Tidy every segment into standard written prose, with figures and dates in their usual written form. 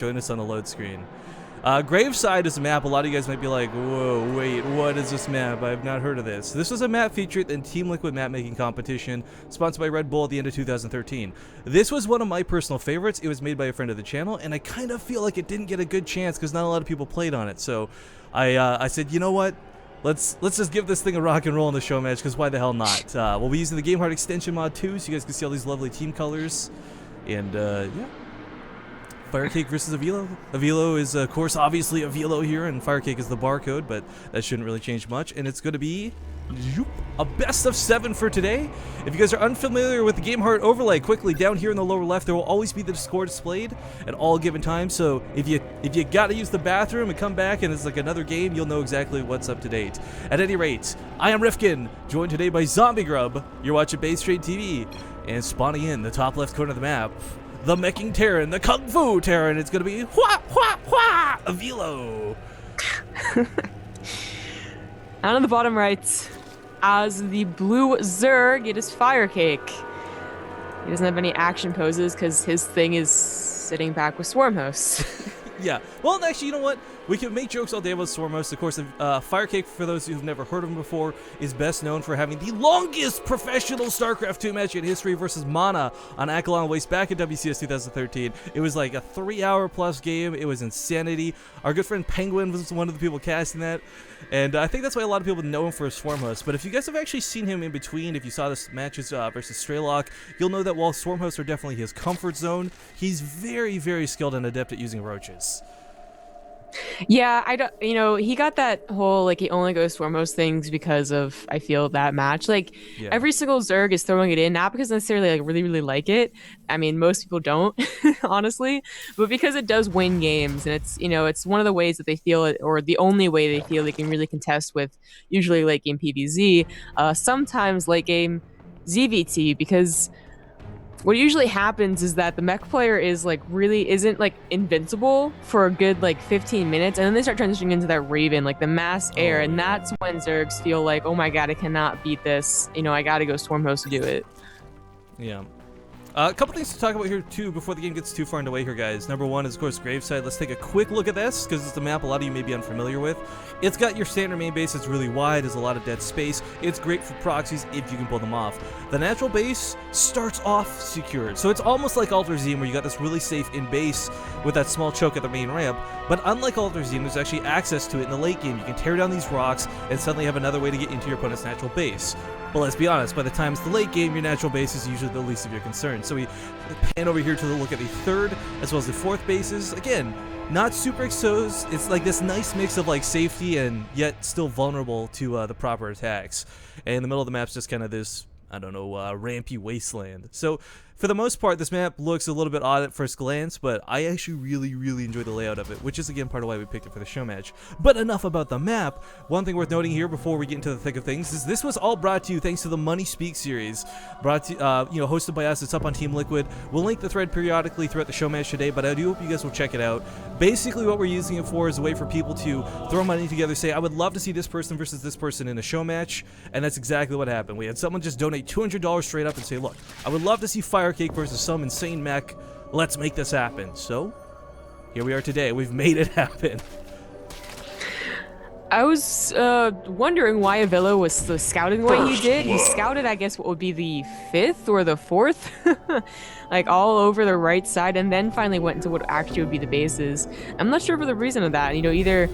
Join us on the load screen. Graveside is a map. A lot of you guys might be like, whoa, wait, what is this map? I have not heard of this. This was a map featured in Team Liquid map making competition, sponsored by Red Bull at the end of 2013. This was one of my personal favorites. It was made by a friend of the channel, and I kind of feel like it didn't get a good chance because not a lot of people played on it. So I said, you know what? Let's just give this thing a rock and roll in the show match, because why the hell not? We'll be using the Game Heart extension mod too, so you guys can see all these lovely team colors. And yeah. Firecake versus Avilo. Avilo is, of course, obviously Avilo here, and Firecake is the barcode, but that shouldn't really change much. And it's going to be a best of 7 for today. If you guys are unfamiliar with the Game Heart overlay, quickly down here in the lower left, there will always be the score displayed at all given times. So if you got to use the bathroom and come back and it's like another game, you'll know exactly what's up to date. At any rate, I am Rifkin, joined today by Zombie Grub. You're watching BaseTradeTV, and spawning in the top left corner of the map, the Meching Terran, the Kung Fu Terran. It's going to be Avilo. Down on the bottom right, as the blue Zerg, it is Firecake. He doesn't have any action poses because his thing is sitting back with Swarmhost. Yeah. Well, actually, you know what? We can make jokes all day about Swarmhost. Of course, Firecake, for those who've never heard of him before, is best known for having the longest professional StarCraft 2 match in history versus Mana on Akalon Waste back in WCS 2013. It was like a 3-hour-plus game. It was insanity. Our good friend Penguin was one of the people casting that, and I think that's why a lot of people know him for Swarmhost. But if you guys have actually seen him in between, if you saw this matches versus Straylock, you'll know that while Swarmhosts are definitely his comfort zone, he's very, very skilled and adept at using roaches. Yeah, I don't, he got that whole, like, he only goes Swarmhost things because of, I feel, that match. Like, Yeah. every single Zerg is throwing it in, not because necessarily, like, really, really like it. I mean, most people don't, honestly, but because it does win games, and it's, it's one of the ways that they feel it, or the only way they feel they can really contest with, usually late game PvZ, sometimes late game ZVT, because what usually happens is that the mech player is really isn't invincible for a good 15 minutes, and then they start transitioning into that Raven, the mass air, and that's when Zergs feel like, oh my god, I cannot beat this. I gotta go Swarmhost to do it. Yeah. A couple things to talk about here too before the game gets too far away here, guys. Number one is, of course, Graveside. Let's take a quick look at this because it's a map a lot of you may be unfamiliar with. It's got your standard main base. It's really wide. There's a lot of dead space. It's great for proxies if you can pull them off. The natural base starts off secured, so it's almost like Altair where you got this really safe in base with that small choke at the main ramp. But unlike Altair, there's actually access to it in the late game. You can tear down these rocks and suddenly have another way to get into your opponent's natural base. But let's be honest, by the time it's the late game, your natural base is usually the least of your concerns. So we pan over here to look at the third as well as the fourth bases. Again, not super exposed. It's like this nice mix of safety and yet still vulnerable to the proper attacks. And in the middle of the map's just kind of this, I don't know, rampy wasteland. So for the most part, this map looks a little bit odd at first glance, but I actually really, really enjoy the layout of it, which is again part of why we picked it for the show match. But enough about the map. One thing worth noting here before we get into the thick of things is this was all brought to you thanks to the Money Speak series, brought to hosted by us. It's up on Team Liquid. We'll link the thread periodically throughout the show match today, but I do hope you guys will check it out. Basically, what we're using it for is a way for people to throw money together, say, I would love to see this person versus this person in a show match, and that's exactly what happened. We had someone just donate $200 straight up and say, look, I would love to see Firecake versus some insane mech. Let's make this happen. So, here we are today. We've made it happen. I was wondering why Avilo was scouting the way he did. He scouted, I guess, what would be the 5th or the 4th, all over the right side, and then finally went into what actually would be the bases. I'm not sure for the reason of that. Either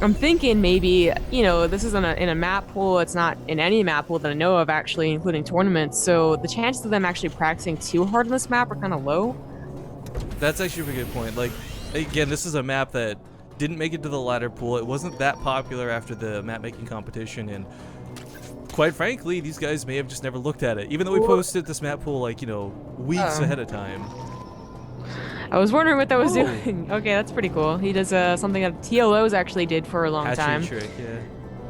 I'm thinking maybe, this is in a map pool. It's not in any map pool that I know of, actually, including tournaments. So the chances of them actually practicing too hard on this map are kind of low. That's actually a good point. Again, this is a map that didn't make it to the ladder pool. It wasn't that popular after the map making competition, and quite frankly, these guys may have just never looked at it, even though we posted this map pool weeks ahead of time. I was wondering what that was doing. Okay, that's pretty cool. He does something that TLOs actually did for a long time. Hatchery trick, yeah.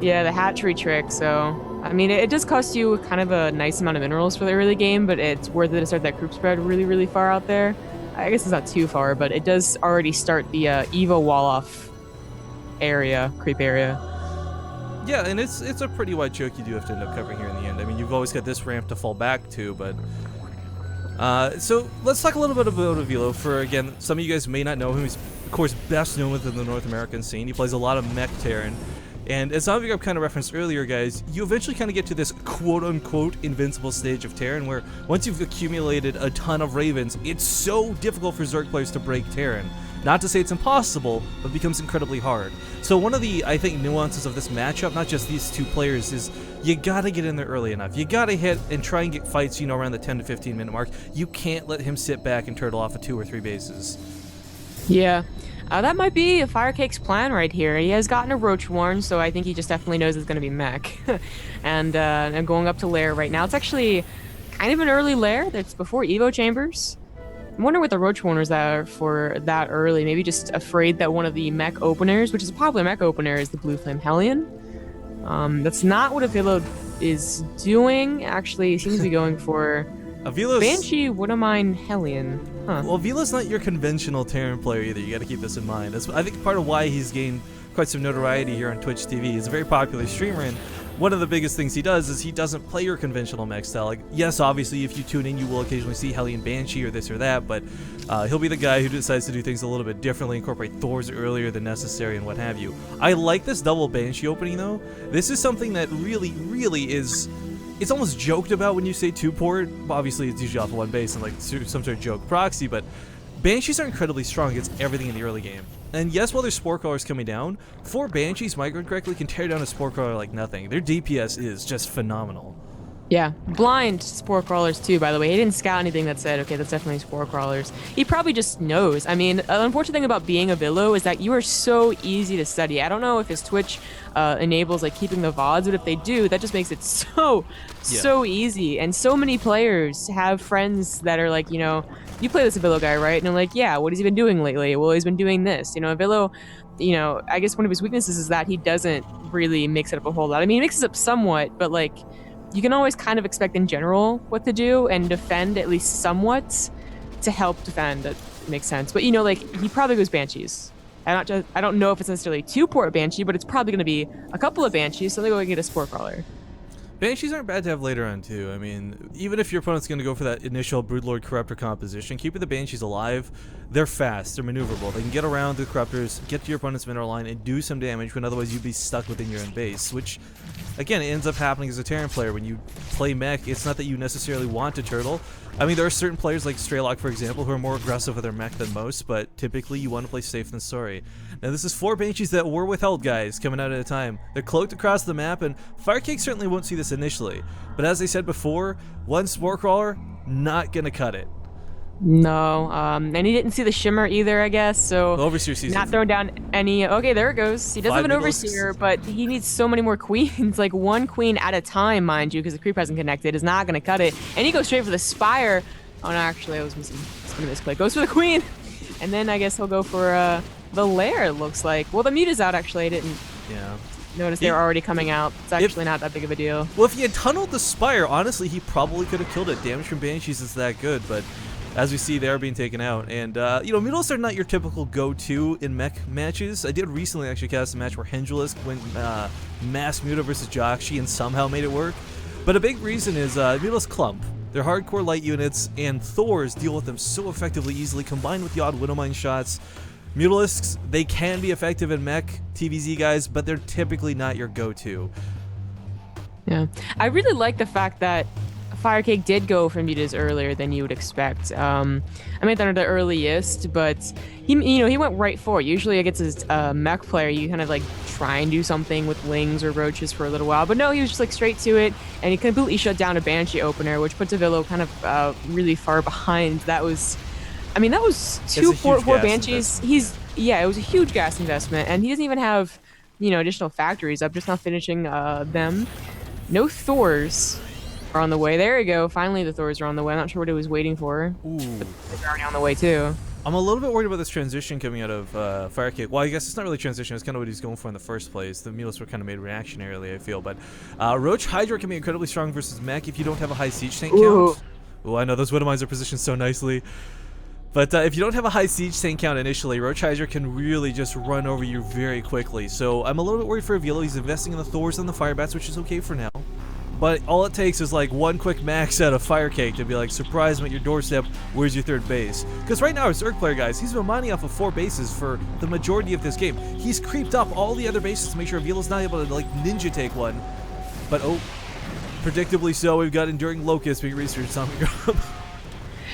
Yeah, the hatchery trick. So, I mean, it does cost you kind of a nice amount of minerals for the early game, but it's worth it to start that group spread really, really far out there. I guess it's not too far, but it does already start the Evo wall-off area, creep area. Yeah, and it's a pretty wide choke you do have to end up covering here in the end. I mean, you've always got this ramp to fall back to, but So let's talk a little bit about Avilo. For again, some of you guys may not know him. He's of course best known within the North American scene. He plays a lot of mech Terran. And as some of you have kind of referenced earlier, guys, you eventually kind of get to this quote-unquote invincible stage of Terran where once you've accumulated a ton of Ravens, it's so difficult for Zerg players to break Terran. Not to say it's impossible, but it becomes incredibly hard. So one of the, I think, nuances of this matchup, not just these two players, is you gotta get in there early enough. You gotta hit and try and get fights, you know, around the 10 to 15 minute mark. You can't let him sit back and turtle off of 2 or 3 bases. Yeah. That might be a Firecake's plan right here. He has gotten a Roach Warren, so I think he just definitely knows it's going to be mech. And going up to lair right now. It's actually kind of an early lair. That's before Evo Chambers. I'm wondering what the Roach Warners are for that early. Maybe just afraid that one of the mech openers, which is a popular mech opener, is the Blue Flame Hellion. That's not what Avilo is doing. Actually, he seems to be going for Avilo's... Banshee Woodamine Hellion. Huh. Well, Avilo's not your conventional Terran player either. You got to keep this in mind. That's, I think, part of why he's gained quite some notoriety here on Twitch TV. He's a very popular streamer, and one of the biggest things he does is he doesn't play your conventional mech style. Like, yes, obviously, if you tune in, you will occasionally see Hellion Banshee or this or that, but he'll be the guy who decides to do things a little bit differently, incorporate Thors earlier than necessary, and what have you. I like this double Banshee opening, though. This is something that really, really is... It's almost joked about when you say 2-port. Obviously, it's usually off of 1 base and like some sort of joke proxy, but Banshees are incredibly strong against everything in the early game. And yes, while there's Spore Crawlers coming down, 4 Banshees, microed correctly, can tear down a Spore Crawler like nothing. Their DPS is just phenomenal. Yeah, blind Spore Crawlers too, by the way. He didn't scout anything that said, okay, that's definitely Spore Crawlers. He probably just knows. I mean, the unfortunate thing about being a Avilo is that you are so easy to study. I don't know if his Twitch enables like keeping the VODs, but if they do, that just makes it so easy. And so many players have friends that are like, you know, you play this Avilo guy, right? And they're like, yeah, what has he been doing lately? Well, he's been doing this. You know, Avilo, you know, I guess one of his weaknesses is that he doesn't really mix it up a whole lot. I mean, he mixes up somewhat, but like, you can always kind of expect in general what to do and defend at least somewhat to help defend. That makes sense. But, you know, like, he probably goes Banshees. I don't know if it's necessarily 2-port Banshee, but it's probably going to be a couple of Banshees, so they go and get a Spore Crawler. Banshees aren't bad to have later on, too. I mean, even if your opponent's going to go for that initial Broodlord Corruptor composition, keeping the Banshees alive, they're fast, they're maneuverable. They can get around the Corruptors, get to your opponent's mineral line, and do some damage when otherwise you'd be stuck within your own base, which, again, it ends up happening as a Terran player. When you play mech, it's not that you necessarily want to turtle. I mean, there are certain players like Straylock, for example, who are more aggressive with their mech than most, but typically you want to play safe than sorry. Now, this is 4 Banshees that were withheld, guys, coming out at a time. They're cloaked across the map, and Firecake certainly won't see this initially. But as I said before, 1 Spore Crawler, not gonna cut it. No, and he didn't see the Shimmer either, I guess, so Overseer season. not throwing down any... Okay, there it goes. He does have an middles. Overseer, but he needs so many more queens, like 1 queen at a time, mind you, because the creep hasn't connected, is not going to cut it. And he goes straight for the Spire. Oh, no, actually, I was missing. It's going to misclick. Goes for the queen. And then I guess he'll go for the lair, it looks like. Well, the mute is out, actually. I didn't notice they were already coming out. It's actually not that big of a deal. Well, if he had tunneled the Spire, honestly, he probably could have killed it. Damage from Banshees is that good, but... As we see, they are being taken out. And, you know, Mutos are not your typical go-to in mech matches. I did recently actually cast a match where Hendrilisk went Mass Muta versus Joxi and somehow made it work. But a big reason is Mutos clump. They're hardcore light units, and Thors deal with them so effectively easily, combined with the odd Widowmine shots. Mutalisks, they can be effective in mech, TVZ guys, but they're typically not your go-to. Yeah. I really like the fact that Firecake did go for mutas earlier than you would expect. I mean, they're the earliest, but he went right for it. Usually against his mech player, you kind of like try and do something with lings or roaches for a little while, but no, he was just like straight to it, and he completely shut down a Banshee opener, which puts Avilo kind of really far behind. That was 4 Banshees. It was a huge gas investment, and he doesn't even have, you know, additional factories up, just not finishing them. No Thors are on the way. There you go. Finally, the Thors are on the way. I'm not sure what it was waiting for. Ooh. But they're already on the way, too. I'm a little bit worried about this transition coming out of Firecake. Well, I guess it's not really transition. It's kind of what he's going for in the first place. The Mutas were kind of made reactionarily, I feel. But Roach Hydra can be incredibly strong versus mech if you don't have a high siege tank count. Ooh, I know. Those Widowmines are positioned so nicely. But if you don't have a high siege tank count initially, Roach Hydra can really just run over you very quickly. So I'm a little bit worried for Avilo. He's investing in the Thors and the Firebats, which is okay for now. But all it takes is like one quick max out of Firecake to be like, surprise him at your doorstep, where's your third base? Because right now our Zerg player, guys, he's been mining off of 4 bases for the majority of this game. He's creeped up all the other bases to make sure Avilo's not able to like ninja take one. But oh, predictably so, we've got Enduring Locust being researched on the ground.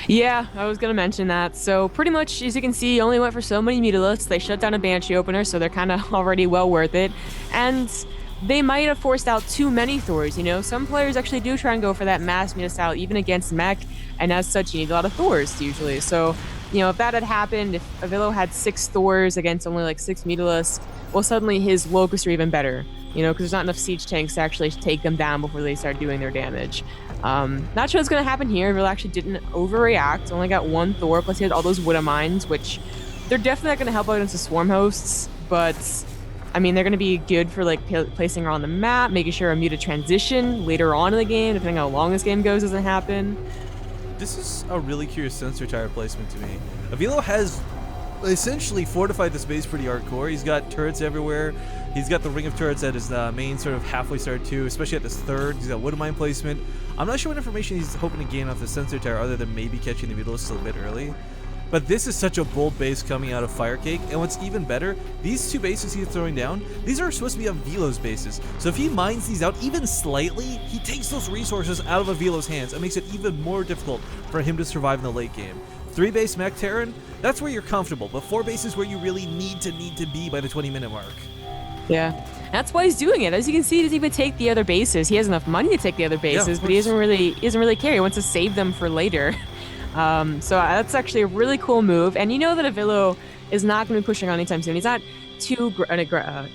Yeah, I was gonna mention that. So pretty much, as you can see, only went for so many Mutalisks. They shut down a Banshee opener, so they're kind of already well worth it. And they might have forced out too many Thors, you know? Some players actually do try and go for that mass Muta style, even against mech, and as such, you need a lot of Thors, usually. So, you know, if that had happened, if Avilo had 6 Thors against only like 6 Mutalisks, well, suddenly his Locusts are even better, you know, because there's not enough siege tanks to actually take them down before they start doing their damage. Not sure what's going to happen here. Avilo actually didn't overreact, only got 1 Thor, plus he had all those Widow Mines, which they're definitely not going to help out against the Swarm Hosts, but I mean, they're going to be good for like placing her on the map, making sure a Muta transition later on in the game, depending on how long this game goes, doesn't happen. This is a really curious sensor tire placement to me. Avilo has essentially fortified this base pretty hardcore. He's got turrets everywhere. He's got the ring of turrets at his main sort of halfway start too, especially at this third. He's got Widow Mine placement. I'm not sure what information he's hoping to gain off the sensor tire other than maybe catching the Avilos still a bit early. But this is such a bold base coming out of Firecake, and what's even better, these 2 bases he's throwing down, these are supposed to be Avilo's bases. So if he mines these out even slightly, he takes those resources out of Avilo's hands and makes it even more difficult for him to survive in the late game. 3 base mech Terran, that's where you're comfortable, but 4 bases where you really need to be by the 20-minute mark. Yeah, that's why he's doing it. As you can see, he doesn't even take the other bases. He has enough money to take the other bases, but he doesn't really care. He wants to save them for later. So that's actually a really cool move, and you know that Avilo is not going to be pushing on anytime soon. He's not too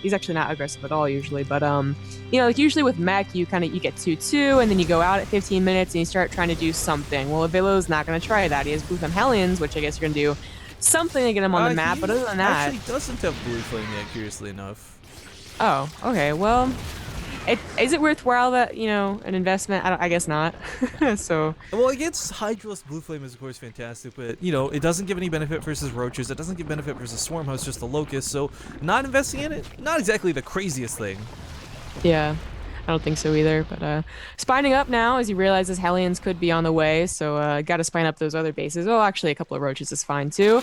he's actually not aggressive at all usually, but you know, like usually with mech you get 2-2 and then you go out at 15 minutes and you start trying to do something. Well, Avilo's not going to try that. He has Blue Flame Hellions, which I guess you're going to do something to get him on the map, but other than that, actually doesn't have Blue Flame yet, curiously enough. Oh, okay. Well, is it worthwhile that, you know, an investment? I guess not. So. Well, against Hydralisk, Blue Flame is of course fantastic, but you know, it doesn't give any benefit versus Roaches. It doesn't give benefit versus Swarm Host, just the Locust. So, not investing in it, not exactly the craziest thing. Yeah, I don't think so either. But spining up now as he realizes Hellions could be on the way. So, got to spine up those other bases. Oh, actually, a couple of Roaches is fine too.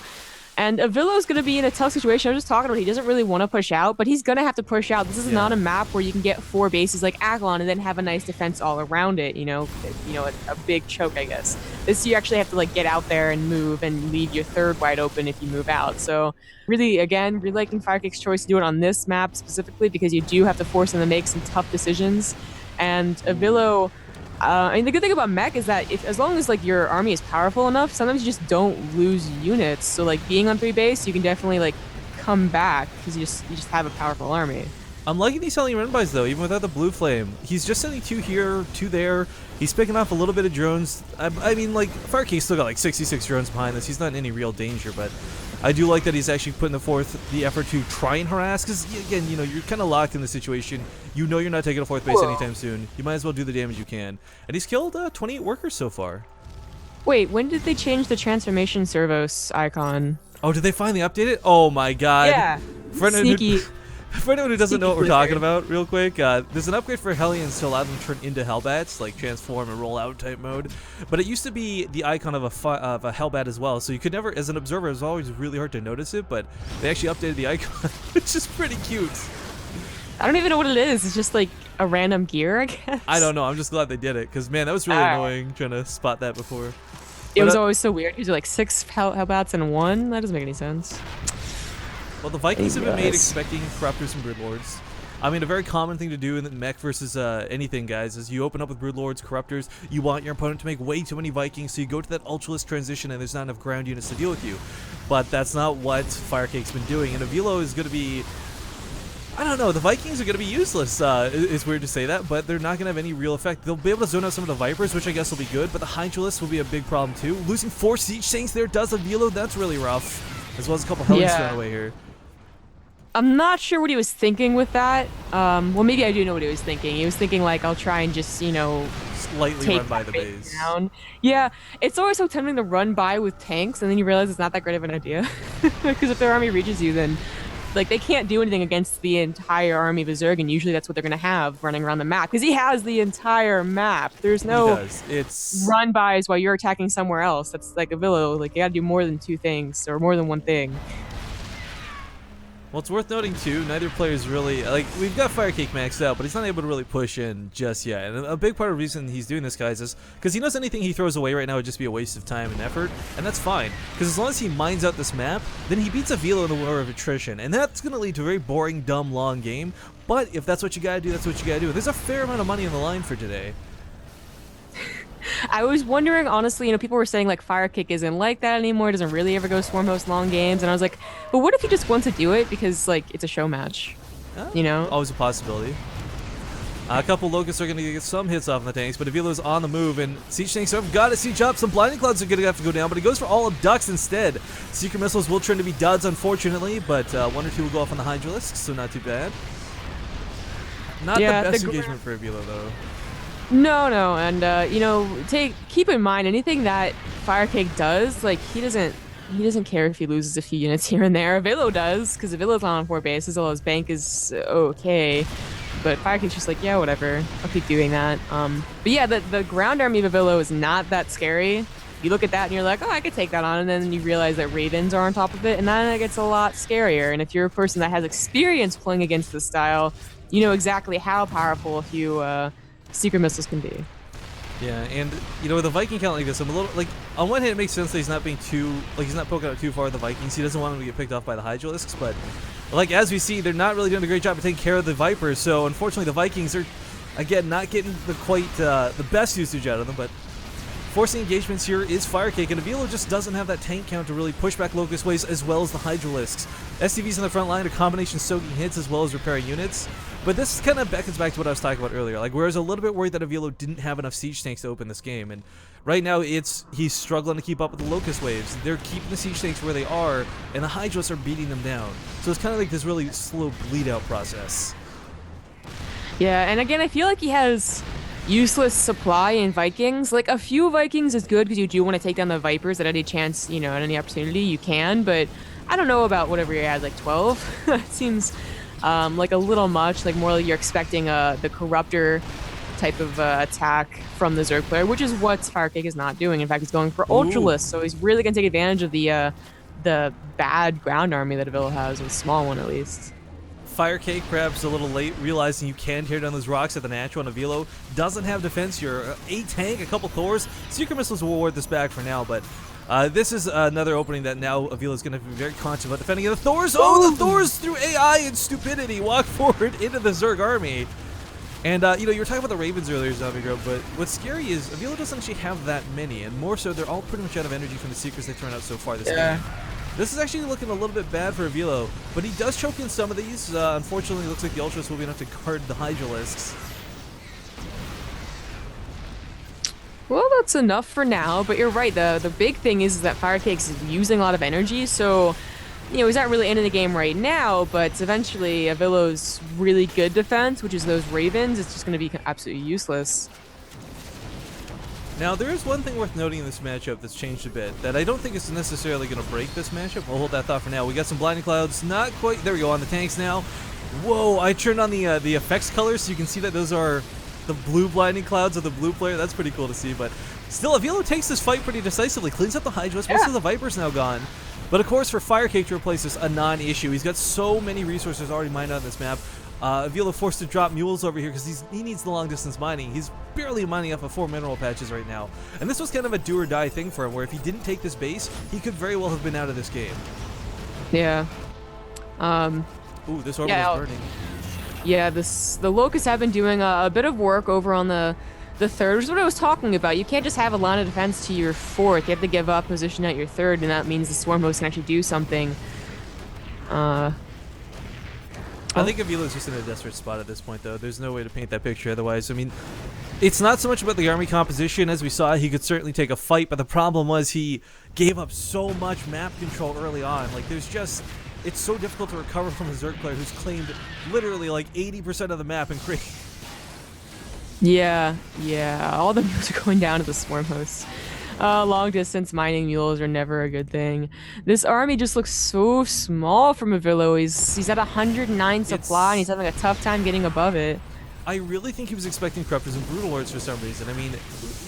And Avilo's going to be in a tough situation. I was just talking about, he doesn't really want to push out, but he's going to have to push out. This is not a map where you can get 4 bases like Aglon and then have a nice defense all around it, you know, a big choke, I guess. This, you actually have to like get out there and move and leave your third wide open if you move out. So really, again, really liking Firecake's choice to do it on this map specifically because you do have to force him to make some tough decisions. And Avilo, I mean, the good thing about mech is that as long as like your army is powerful enough, sometimes you just don't lose units. So like being on 3 base, you can definitely like come back because you just have a powerful army. I'm liking these selling run-bys though, even without the Blue Flame. He's just sending 2 here, 2 there. He's picking off a little bit of drones. I mean, like, Firecake's still got like 66 drones behind this. He's not in any real danger, but I do like that he's actually putting forth the effort to try and harass, because again, you know, you're kind of locked in the situation. You know you're not taking a 4th base anytime soon. You might as well do the damage you can. And he's killed 28 workers so far. Wait, when did they change the transformation servos icon? Oh, did they finally update it? Oh my god. Yeah. Sneaky. For anyone who doesn't know what we're talking about, real quick, there's an upgrade for Hellions to allow them to turn into Hellbats, like transform and roll out type mode. But it used to be the icon of a Hellbat as well, so you could never, as an observer, it was always really hard to notice it, but they actually updated the icon, which is pretty cute. I don't even know what it is. It's just like a random gear, I guess. I don't know. I'm just glad they did it, because man, that was really annoying trying to spot that before. It was always so weird. Because like 6 Hellbats in one. That doesn't make any sense. Well, the Vikings have been made expecting Corruptors and Broodlords. I mean, a very common thing to do in mech versus anything, guys, is you open up with Broodlords, Corruptors, you want your opponent to make way too many Vikings, so you go to that Ultralist transition and there's not enough ground units to deal with you. But that's not what Firecake's been doing, and Avilo is going to be... I don't know, the Vikings are going to be useless. It's weird to say that, but they're not going to have any real effect. They'll be able to zone out some of the Vipers, which I guess will be good, but the Hydralists will be a big problem too. Losing 4 Siege Tanks there does Avilo, that's really rough. As well as a couple Hellions thrown away here. I'm not sure what he was thinking with that. Well, maybe I do know what he was thinking. He was thinking, like, I'll try and just, you know, slightly run by the base. Down. Yeah, it's always so tempting to run by with tanks, and then you realize it's not that great of an idea. Because if their army reaches you, then like they can't do anything against the entire army of a Zerg, and usually that's what they're gonna have running around the map because he has the entire map. There's He no does. It's run bys while you're attacking somewhere else. That's like Avilo. Like you gotta do more than two things or more than one thing. Well, it's worth noting too, neither player's really, like, we've got Firecake maxed out, but he's not able to really push in just yet. And a big part of the reason he's doing this, guys, is because he knows anything he throws away right now would just be a waste of time and effort, and that's fine. Because as long as he mines out this map, then he beats Avilo in the war of attrition, and that's going to lead to a very boring, dumb, long game. But if that's what you gotta do, that's what you gotta do. There's a fair amount of money on the line for today. I was wondering, honestly, people were saying like Firecake isn't like that anymore, doesn't really ever go Swarm Host long games, and I was like, but what if he just wants to do it because like it's a show match, Always a possibility. A couple Locusts are going to get some hits off in the tanks, but Avilo's on the move, and Siege Tanks have got to siege up. Some Blinding Clouds are going to have to go down, but he goes for all of Ducks instead. Secret Missiles will turn to be duds, unfortunately, but one or two will go off on the Hydralisks, so not too bad. Not the best engagement for Avilo, though. No, and keep in mind anything that Firecake does, like he doesn't care if he loses a few units here and there. Avilo does, because Avilo's on 4 bases, although his bank is okay. But Firecake's just like, yeah, whatever, I'll keep doing that. But yeah, the ground army of Avilo is not that scary. You look at that and you're like, oh, I could take that on, and then you realize that Ravens are on top of it, and then it gets a lot scarier. And if you're a person that has experience playing against this style, you know exactly how powerful a few Secret Missiles can be. Yeah, and with a Viking count like this, I'm a little like, on one hand it makes sense that he's not being too, like, he's not poking out too far at the Vikings. He doesn't want them to get picked off by the Hydralisks, but like as we see, they're not really doing a great job of taking care of the Vipers. So unfortunately, the Vikings are again not getting the best usage out of them. But forcing engagements here is Firecake, and Avilo just doesn't have that tank count to really push back Locust Waves as well as the Hydralisks. SCVs in the front line, a combination soaking hits as well as repairing units. But this kind of beckons back to what I was talking about earlier. Like, where I was a little bit worried that Avilo didn't have enough siege tanks to open this game, and right now he's struggling to keep up with the Locust Waves. They're keeping the siege tanks where they are, and the Hydras are beating them down. So it's kind of like this really slow bleed-out process. Yeah, and again, I feel like he has useless supply in Vikings. Like, a few Vikings is good because you do want to take down the Vipers at any chance, at any opportunity you can, but I don't know about whatever you had, like 12. It seems like a little much, like more like you're expecting the Corruptor type of attack from the Zerg player, which is what Firecake is not doing. In fact, he's going for Ultralisk, so he's really going to take advantage of the bad ground army that Avilo has, or a small one at least. Firecake perhaps a little late, realizing you can tear down those rocks at the natural, and Avilo doesn't have defense. You're a tank, a couple Thors. Secret Missiles will ward this back for now, but this is another opening that now Avilo is going to be very conscious about defending. The Thors, the Thors through AI and stupidity walk forward into the Zerg army. And, you were talking about the Ravens earlier, Zombie Girl, but what's scary is Avilo doesn't actually have that many, and more so, they're all pretty much out of energy from the secrets they've thrown out so far this game. This is actually looking a little bit bad for Avilo, but he does choke in some of these. Unfortunately, it looks like the Ultras will be enough to guard the Hydralisks. Well, that's enough for now, but you're right. The big thing is that Firecake's using a lot of energy, so he's not really into the game right now, but eventually Avilo's really good defense, which is those Ravens, it's just going to be absolutely useless. Now, there is one thing worth noting in this matchup that's changed a bit that I don't think is necessarily going to break this matchup. We'll hold that thought for now. We got some Blinding Clouds, not quite, there we go, on the tanks now. Whoa, I turned on the effects colors so you can see that those are the blue Blinding Clouds of the blue player. That's pretty cool to see, but still, Avilo takes this fight pretty decisively, cleans up the Hydras, most of the Vipers now gone. But of course, for Firecake to replace this, a non-issue. He's got so many resources already mined on this map. Avilo forced to drop mules over here because he needs the long-distance mining. He's barely mining up of 4 mineral patches right now. And this was kind of a do-or-die thing for him, where if he didn't take this base, he could very well have been out of this game. Yeah. Ooh, this orbital is burning. Yeah, the Locusts have been doing a bit of work over on the third, which is what I was talking about. You can't just have a line of defense to your fourth. You have to give up position at your third, and that means the Swarm Host can actually do something. I think Avilo's just in a desperate spot at this point, though. There's no way to paint that picture otherwise. I mean, it's not so much about the army composition. As we saw, he could certainly take a fight, but the problem was he gave up so much map control early on. Like, it's so difficult to recover from a Zerg player who's claimed literally like 80% of the map and create. Yeah, all the moves are going down to the Swarm Host. Long distance mining mules are never a good thing. This army just looks so small from Avilo. He's at 109 supply and he's It's having a tough time getting above it. I really think he was expecting Corruptors and Brutal Lords for some reason. I mean,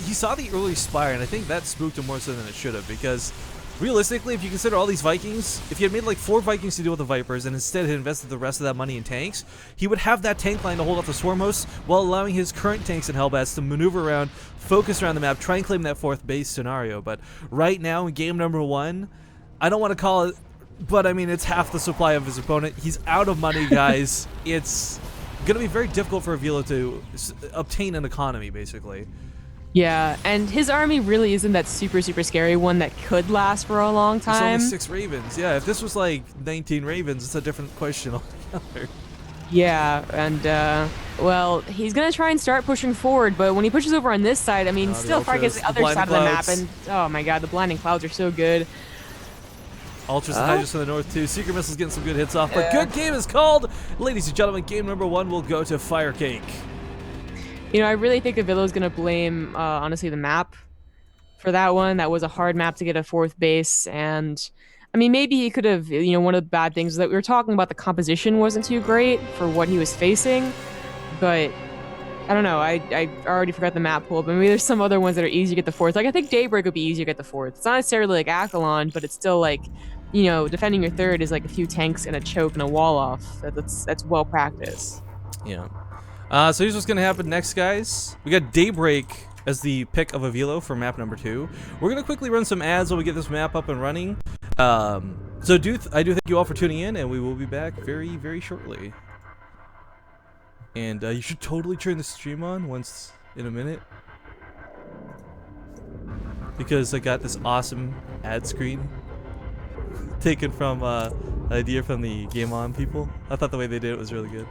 he saw the early Spire, and I think that spooked him more so than it should have, because realistically, if you consider all these Vikings, if he had made like 4 Vikings to deal with the Vipers and instead had invested the rest of that money in tanks, he would have that tank line to hold off the Swarm hosts while allowing his current tanks and Hellbats to maneuver around, focus around the map, try and claim that 4th base scenario. But right now, in game number 1, I don't want to call it, but I mean, it's half the supply of his opponent. He's out of money, guys. It's gonna be very difficult for Avilo to obtain an economy, basically. Yeah, and his army really isn't that super scary one that could last for a long There's only time. 6 Ravens. Yeah, if this was like 19 Ravens, it's a different question altogether. Yeah, and well, he's gonna try and start pushing forward, but when he pushes over on this side, I mean, still Firecake is the other side of the map, and oh my god, the blinding clouds are so good. Ultras and Hydras to the north too. Secret Missile's getting some good hits off, but good game is called. Ladies and gentlemen, game number 1 will go to Firecake. You know, I really think Avilo's gonna blame, honestly, the map for that one. That was a hard map to get a 4th base, and I mean, maybe he could have, you know, one of the bad things is that we were talking about the composition wasn't too great for what he was facing, but I don't know. I already forgot the map pool, but maybe there's some other ones that are easy to get the 4th. Like, I think Daybreak would be easy to get the 4th. It's not necessarily like Accolon, but it's still like, you know, defending your 3rd is like a few tanks and a choke and a wall off. That's well practiced. Yeah. So here's what's going to happen next, guys. We got Daybreak as the pick of Avilo for map number 2. We're going to quickly run some ads while we get this map up and running. I do thank you all for tuning in, and we will be back very shortly. And you should totally turn the stream on once in a minute, because I got this awesome ad screen taken from an idea from the Game On people. I thought the way they did it was really good.